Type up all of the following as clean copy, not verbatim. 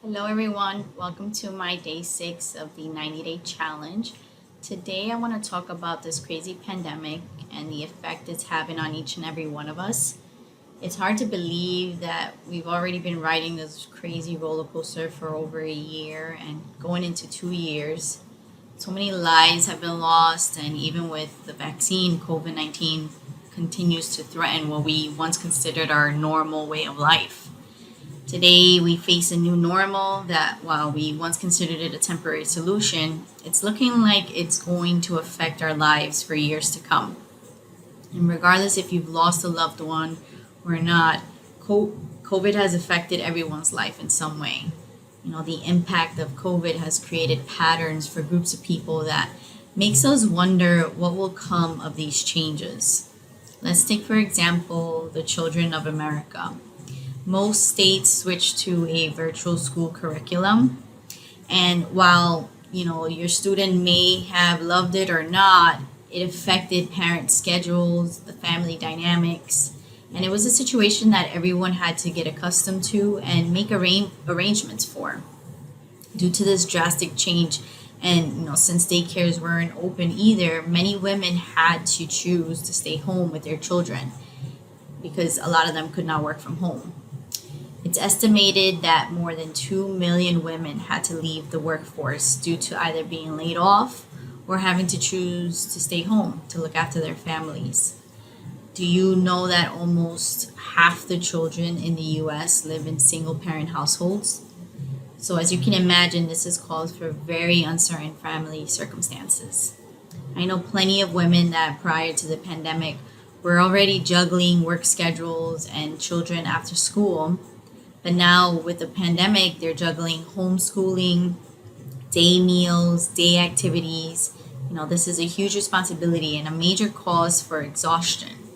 Hello, everyone. Welcome to my day 6 of the 90-day challenge. Today, I want to talk about this crazy pandemic and the effect it's having on each and every one of us. It's hard to believe that we've already been riding this crazy roller coaster for over a year and going into 2 years. So many lives have been lost, and even with the vaccine, COVID 19 continues to threaten what we once considered our normal way of life. Today, we face a new normal that, while we once considered it a temporary solution, it's looking like it's going to affect our lives for years to come. And regardless if you've lost a loved one or not, COVID has affected everyone's life in some way. The impact of COVID has created patterns for groups of people that makes us wonder what will come of these changes. Let's take, for example, the children of America. Most states switched to a virtual school curriculum. And while, your student may have loved it or not, it affected parent schedules, the family dynamics, and it was a situation that everyone had to get accustomed to and make arrangements for. Due to this drastic change, and since daycares weren't open either, many women had to choose to stay home with their children because a lot of them could not work from home. It's estimated that more than 2 million women had to leave the workforce due to either being laid off or having to choose to stay home to look after their families. Do you know that almost half the children in the US live in single parent households? So, as you can imagine, this has called for very uncertain family circumstances. I know plenty of women that prior to the pandemic were already juggling work schedules and children after school. But now with the pandemic, they're juggling homeschooling, day meals, day activities. This is a huge responsibility and a major cause for exhaustion.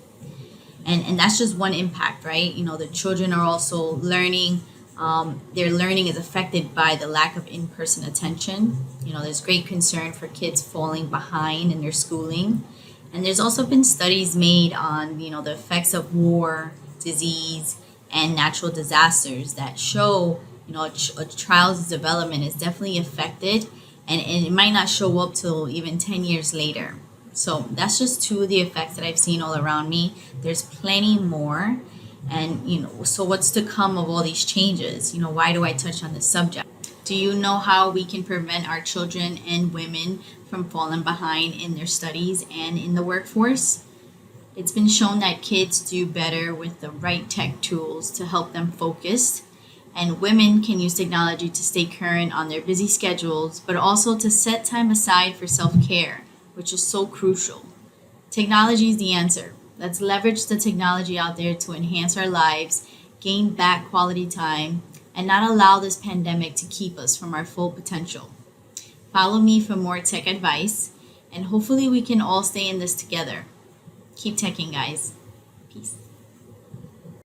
And that's just one impact, right? The children are also learning. Their learning is affected by the lack of in-person attention. There's great concern for kids falling behind in their schooling. And there's also been studies made on, the effects of war, disease, and natural disasters that show, a child's development is definitely affected, and it might not show up till even 10 years later. So that's just two of the effects that I've seen all around me. There's plenty more. And, so what's to come of all these changes? Why do I touch on this subject? Do you know how we can prevent our children and women from falling behind in their studies and in the workforce? It's been shown that kids do better with the right tech tools to help them focus, and women can use technology to stay current on their busy schedules, but also to set time aside for self-care, which is so crucial. Technology is the answer. Let's leverage the technology out there to enhance our lives, gain back quality time, and not allow this pandemic to keep us from our full potential. Follow me for more tech advice, and hopefully we can all stay in this together. Keep teching, guys. Peace.